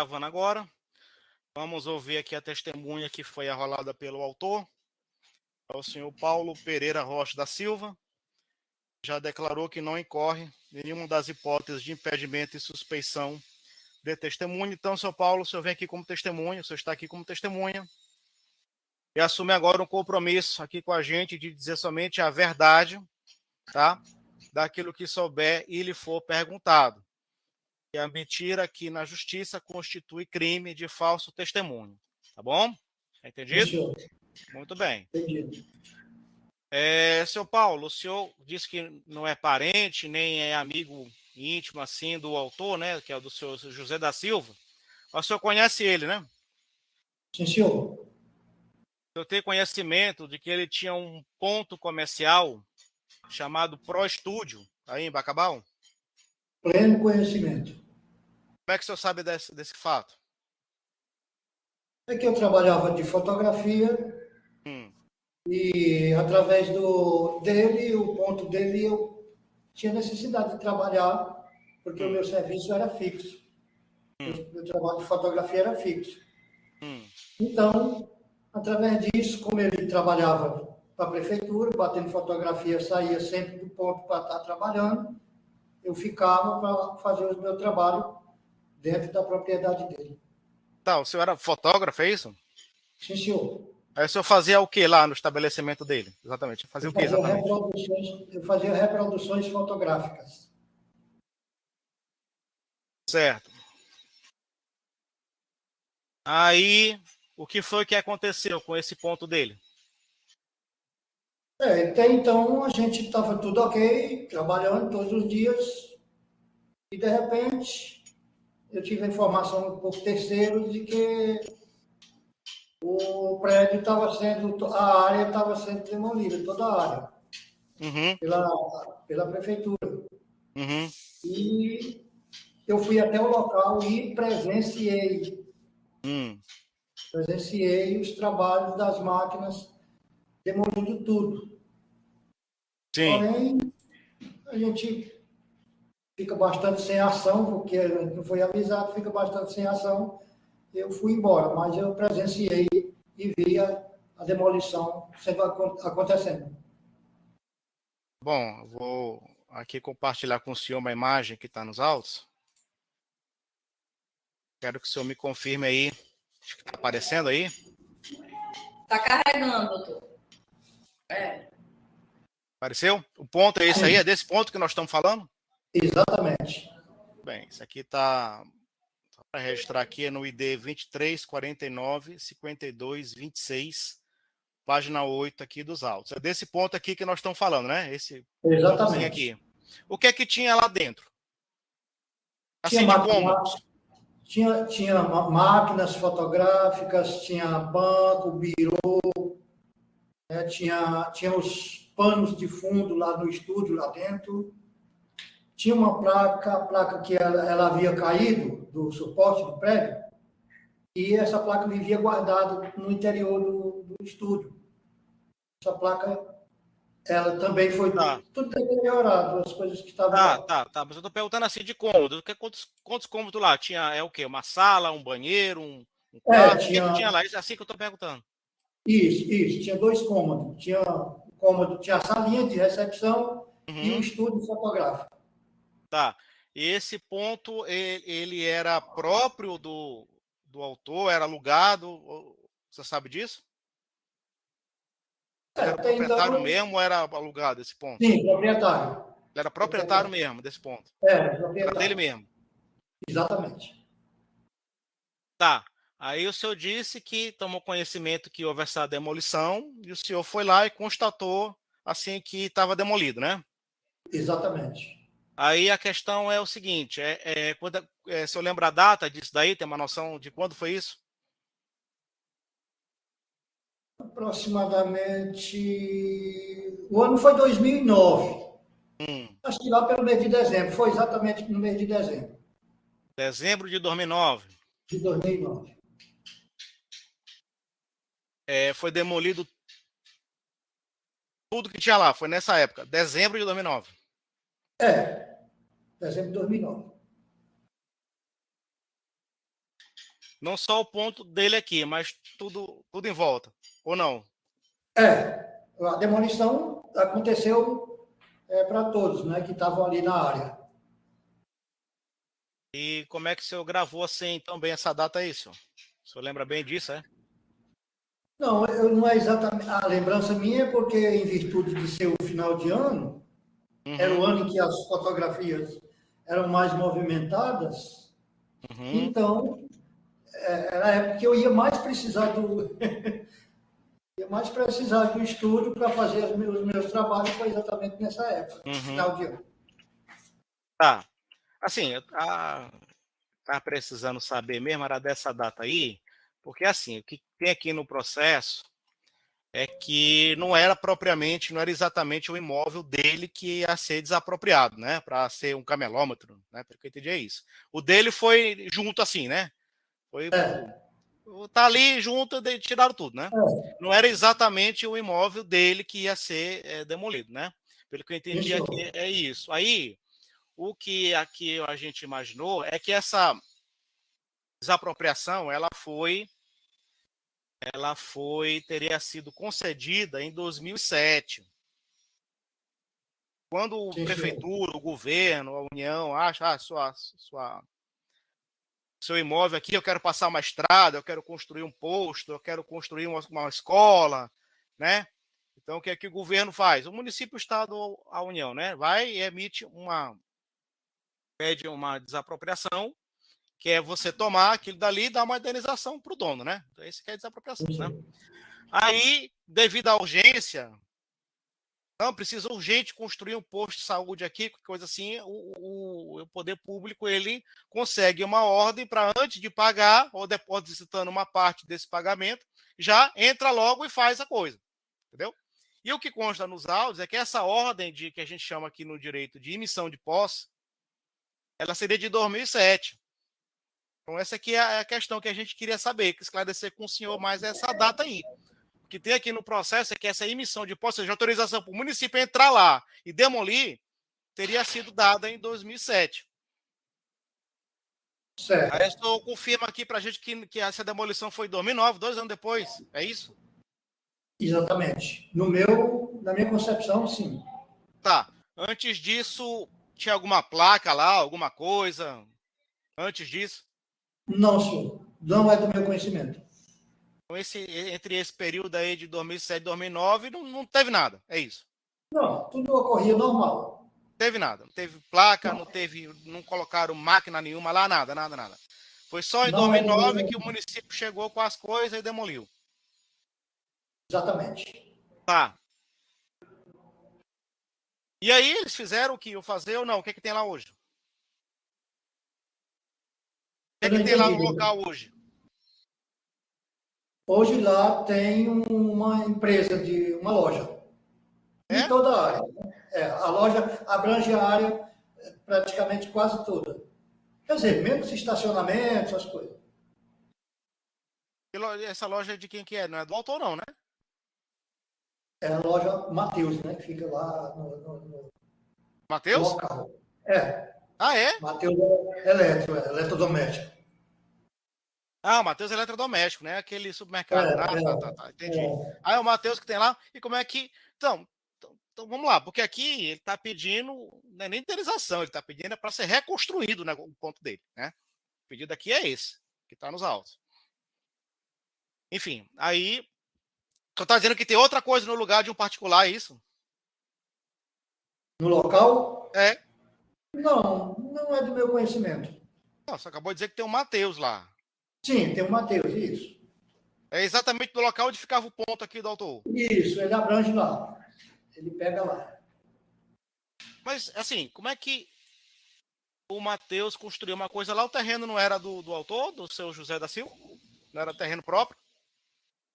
Gravando agora. Vamos ouvir aqui a testemunha que foi arrolada pelo autor. É o senhor Paulo Pereira Rocha da Silva. Já declarou que não incorre nenhuma das hipóteses de impedimento e suspeição de testemunha. Então, senhor Paulo, o senhor vem aqui como testemunha, o senhor está aqui como testemunha e assume agora um compromisso aqui com a gente de dizer somente a verdade, tá? Daquilo que souber e lhe for perguntado. E a mentira aqui na justiça constitui crime de falso testemunho. Tá bom? Entendido? Sim, senhor. Muito bem. Entendido. Senhor Paulo, o senhor disse que não é parente, nem é amigo íntimo assim do autor, né? Que é o do senhor José da Silva. Mas o senhor conhece ele, né? Sim, senhor. Eu tenho conhecimento de que ele tinha um ponto comercial chamado Pro Estúdio, aí em Bacabal. Pleno conhecimento. Como é que o senhor sabe desse fato? É que eu trabalhava de fotografia e através dele, o ponto dele, eu tinha necessidade de trabalhar, porque o meu serviço era fixo. Meu trabalho de fotografia era fixo. Então, através disso, como ele trabalhava para a prefeitura, batendo fotografia, saía sempre do ponto para estar trabalhando, eu ficava para fazer o meu trabalho dentro da propriedade dele. Tá, o senhor era fotógrafo, é isso? Sim, senhor. Aí o senhor fazia o que lá no estabelecimento dele? Exatamente. Fazia o que exatamente? Eu fazia reproduções fotográficas. Certo. Aí, o que foi que aconteceu com esse ponto dele? Até então a gente estava tudo ok, trabalhando todos os dias, e de repente eu tive a informação por terceiros de que o prédio estava sendo, a área estava sendo demolida, toda a área, pela prefeitura. E eu fui até o local e presenciei os trabalhos das máquinas demolindo tudo. Sim. Porém, a gente fica bastante sem ação, porque a gente não foi avisado, fica bastante sem ação. Eu fui embora, mas eu presenciei e vi a demolição acontecendo. Bom, eu vou aqui compartilhar com o senhor uma imagem que está nos autos. Quero que o senhor me confirme aí. Acho que está aparecendo aí. Está carregando, doutor. Apareceu? O ponto é esse aí? É desse ponto que nós estamos falando? Exatamente. Bem, isso aqui está para registrar aqui é no ID 2349-5226, página 8 aqui dos autos. É desse ponto aqui que nós estamos falando, né? Esse pontozinho aqui. O que é que tinha lá dentro? Assim, de cômodos. Tinha máquinas fotográficas, tinha banco, birô, né? tinha os panos de fundo lá no estúdio, lá dentro. Tinha uma placa, a placa que ela havia caído do suporte do prédio, e essa placa vivia guardada no interior do estúdio. Essa placa, ela também foi tudo deteriorado, as coisas que estavam lá. Tá. Mas eu estou perguntando assim de cômodo. Quantos cômodos lá? Tinha, o quê? Uma sala, um banheiro, um quarto? O que tinha lá? Isso é assim que eu estou perguntando. Isso. Tinha 2 cômodos. Tinha a salinha de recepção e o estúdio fotográfico. Tá. E esse ponto, ele era próprio do autor? Era alugado? Você sabe disso? Era proprietário então, mesmo ou era alugado esse ponto? Sim, proprietário. Ele era proprietário mesmo desse ponto? Proprietário. Era dele mesmo? Exatamente. Tá. Aí o senhor disse que tomou conhecimento que houve essa demolição e o senhor foi lá e constatou assim que estava demolido, né? Exatamente. Aí a questão é o seguinte, se eu lembro a data disso daí, tem uma noção de quando foi isso? Aproximadamente... O ano foi 2009. Acho que lá pelo mês de dezembro. Foi exatamente no mês de dezembro. Dezembro de 2009. De 2009. Foi demolido tudo que tinha lá, foi nessa época, dezembro de 2009. Dezembro de 2009. Não só o ponto dele aqui, mas tudo em volta, ou não? A demolição aconteceu para todos, né, que estavam ali na área. E como é que o senhor gravou assim também essa data aí, senhor? O senhor lembra bem disso, é? Não, não é exatamente. A lembrança minha é porque, em virtude de ser o final de ano, era o Uhum, ano em que as fotografias eram mais movimentadas, uhum. então era a época que eu ia mais precisar do, ia mais precisar do estúdio para fazer os meus trabalhos, foi exatamente nessa época, Uhum. final de ano. Tá. Assim, eu tava precisando saber mesmo, era dessa data aí, porque assim, o que tem aqui no processo é que não era propriamente, não era exatamente o imóvel dele que ia ser desapropriado, né? Para ser um camelômetro, né? Pelo que eu entendi é isso. O dele foi junto assim, né? Foi É, tá ali junto, tiraram tudo, né? Não era exatamente o imóvel dele que ia ser demolido, né? Pelo que eu sim, entendi aqui senhor. é isso. Aí, o que aqui a gente imaginou é que essa desapropriação teria sido concedida em 2007, quando a Sim, senhor. prefeitura, o governo, a União acha seu imóvel aqui, eu quero passar uma estrada, eu quero construir um posto, eu quero construir uma escola, né? Então, o que é que o governo faz? O município, o estado, a União, né? Vai e pede uma desapropriação, que é você tomar aquilo dali e dar uma indenização para o dono, né? Então, esse que é a desapropriação, Sim, né? senhor. Aí, devido à urgência, não, precisa urgente construir um posto de saúde aqui, coisa assim, o poder público ele consegue uma ordem para, antes de pagar, ou depositando uma parte desse pagamento, já entra logo e faz a coisa, entendeu? E o que consta nos autos é que essa ordem de que a gente chama aqui no direito de emissão de posse, ela seria de 2007. Então essa aqui é a questão que a gente queria saber, que esclarecer com o senhor mais essa data aí. O que tem aqui no processo é que essa emissão de posse, de autorização para o município entrar lá e demolir, teria sido dada em 2007. Aí Certo. eu confirma aqui para a gente que essa demolição foi em 2009, 2 anos depois. É isso? Exatamente. Na minha concepção, sim. Tá. Antes disso, tinha alguma placa lá, alguma coisa? Antes disso? Não, senhor. Não é do meu conhecimento. Então, entre esse período aí de 2007 e 2009, não teve nada. É isso. Não, tudo ocorria normal. Teve nada. Não teve placa, Não, não colocaram máquina nenhuma lá, nada, nada, nada. Foi só em não é do meu 2009 que o conhecimento. município chegou com as coisas e demoliu. Exatamente. Tá. E aí eles fizeram o que iam fazer ou não? O que, que tem lá hoje? O que, Eu que não tem lá entendi. no local hoje? Hoje lá tem uma empresa de uma loja em É? toda a área. A loja abrange a área praticamente quase toda. Quer dizer, menos estacionamento, essas coisas. Essa loja é de quem que é? Não é do autor, não, né? É a loja Mateus, né? Que fica lá no Matheus? local. Ah, é? Mateus eletrodoméstico. Ah, o Matheus é eletrodoméstico, né? Aquele É, supermercado. Ah, tá, entendi. é. Ah, é o Matheus que tem lá. E como é que. Então, vamos lá, porque aqui ele está pedindo, não é nem indenização, ele está pedindo para ser reconstruído, né, o ponto dele, né? O pedido aqui é esse, que está nos autos. Enfim, aí. Tu tá dizendo que tem outra coisa no lugar de um particular, é isso? No local? É. Não, não é do meu conhecimento. Nossa, acabou de dizer que tem um Matheus lá. Sim, tem o Mateus, isso. É exatamente no local onde ficava o ponto aqui do autor. Isso, ele abrange lá. Ele pega lá. Mas, assim, como é que o Matheus construiu uma coisa lá? O terreno não era do autor, do seu José da Silva? Não era terreno próprio?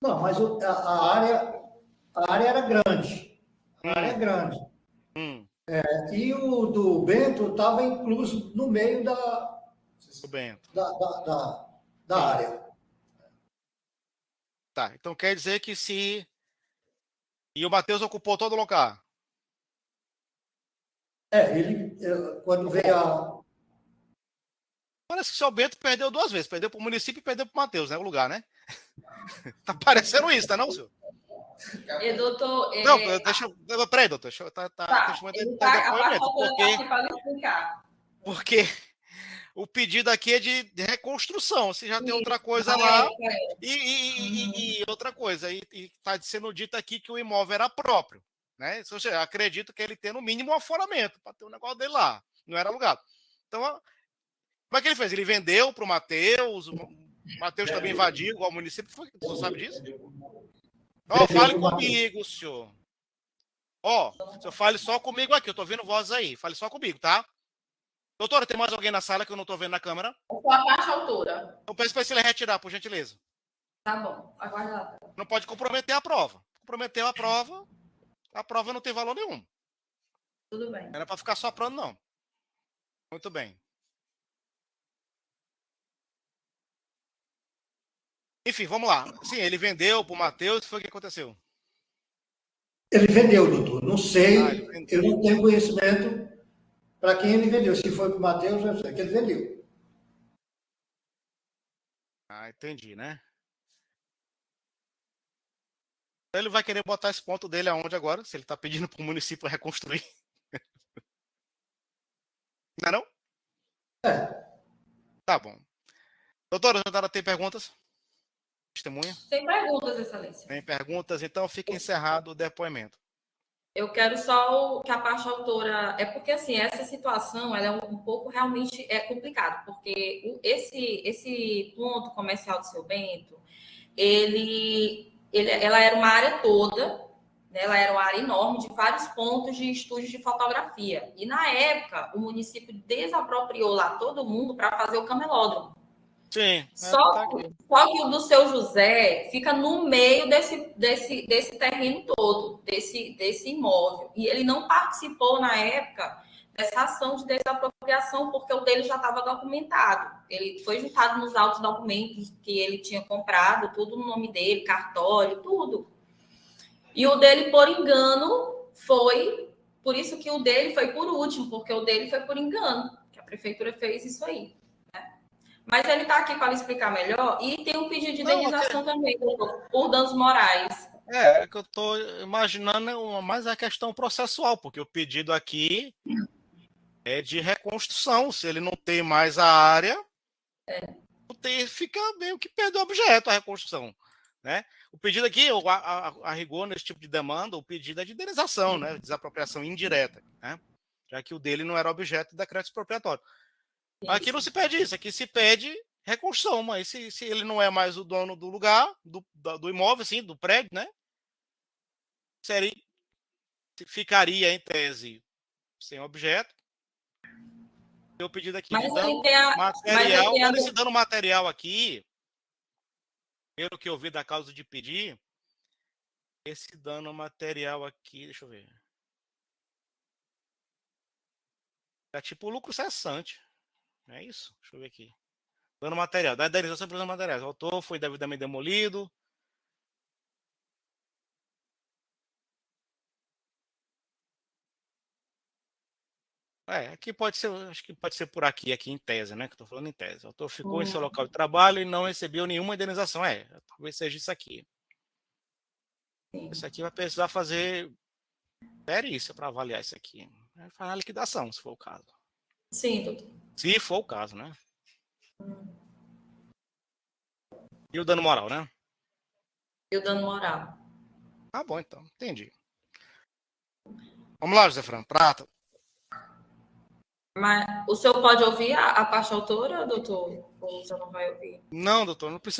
Não, mas a área era grande. A área é Hum, grande. hum, E o do Bento estava incluso no meio tudo bem. da, da, da, da Hum, área. tá, então quer dizer que se... E o Matheus ocupou todo o local? Quando veio Ocupou. Parece que o seu Bento perdeu 2 vezes. Perdeu para o município e perdeu para o Matheus, né? O lugar, né? Tá parecendo isso, tá não, senhor? E, doutor, Não, deixa eu... Peraí, doutor. Deixa eu dar ele tá, a parte depoimento. autora tá aqui para explicar. Porque o pedido aqui é de reconstrução. Se já tem outra coisa lá. E outra coisa. E está sendo dito aqui que o imóvel era próprio. Né? Ou seja, acredito que ele tem no mínimo um aforamento para ter um negócio dele lá. Não era alugado. Então, como é que ele fez? Ele vendeu para o Matheus. O Matheus também invadiu, igual o município. Você sabe disso? Ó, fale comigo, senhor. Ó, senhor, fale só comigo aqui. Eu tô vendo vozes aí. Fale só comigo, tá? Doutora, tem mais alguém na sala que eu não tô vendo na câmera? Com a parte autora. Eu peço para ele retirar, por gentileza. Tá bom, aguarda. Não pode comprometer a prova. Comprometeu a prova não tem valor nenhum. Tudo bem. Não era para ficar soprando, não. Muito bem. Enfim, vamos lá. Sim, ele vendeu para o Matheus. Foi o que aconteceu? Ele vendeu, doutor. Não sei, ele eu não tenho conhecimento para quem ele vendeu. Se foi para o Matheus, eu sei que ele vendeu. Entendi, né? Ele vai querer botar esse ponto dele aonde agora? Se ele está pedindo para o município reconstruir. Não é não? É. Tá bom. Doutora, a senhora tem perguntas? Testemunha? Sem perguntas, excelência. Tem perguntas? Então fica encerrado o depoimento. Eu quero só que a parte autora... É porque, assim, essa situação ela é um pouco realmente complicado, porque esse ponto comercial do seu Bento, ela era uma área toda, né? Ela era uma área enorme de vários pontos de estúdios de fotografia. E, na época, o município desapropriou lá todo mundo para fazer o camelódromo. Sim. Só que o do seu José fica no meio desse terreno todo, desse imóvel. E ele não participou, na época, dessa ação de desapropriação, porque o dele já estava documentado. Ele foi juntado nos autos documentos que ele tinha comprado, tudo no nome dele, cartório, tudo. E o dele, por engano, foi... Por isso que o dele foi por último, porque o dele foi por engano, que a prefeitura fez isso aí. Mas ele está aqui para explicar melhor. E tem um pedido de indenização também, por danos morais. É que eu estou imaginando mais a questão processual, porque o pedido aqui é de reconstrução. Se ele não tem mais a área, fica meio que perdeu o objeto, a reconstrução. Né? O pedido aqui, a rigor, nesse tipo de demanda, o pedido é de indenização, né? Desapropriação indireta, né? Já que o dele não era objeto do decreto expropriatório. Aqui não se pede isso, aqui se pede reconstrução, mas se ele não é mais o dono do lugar, do imóvel, assim, do prédio, né? Ficaria, em tese, sem objeto. Eu pedido aqui mas de dano material. Esse dano material aqui, pelo que eu vi da causa de pedir, esse dano material aqui, deixa eu ver. É tipo lucro cessante. É isso? Deixa eu ver aqui. Dano material. Da indenização por dano material. O autor foi devidamente demolido. Aqui pode ser, acho que pode ser por aqui em tese, né? Que eu tô falando em tese. O autor ficou em seu local de trabalho e não recebeu nenhuma indenização. Talvez seja isso aqui. Sim. Isso aqui vai precisar fazer perícia para avaliar isso aqui. Vai fazer a liquidação, se for o caso. Sim, doutor. Se for o caso, né? E o dano moral, né? E o dano moral. Tá bom, então. Entendi. Vamos lá, José Fran. Prata. Mas o senhor pode ouvir a parte autora, doutor? Ou o senhor não vai ouvir? Não, doutor. Não precisa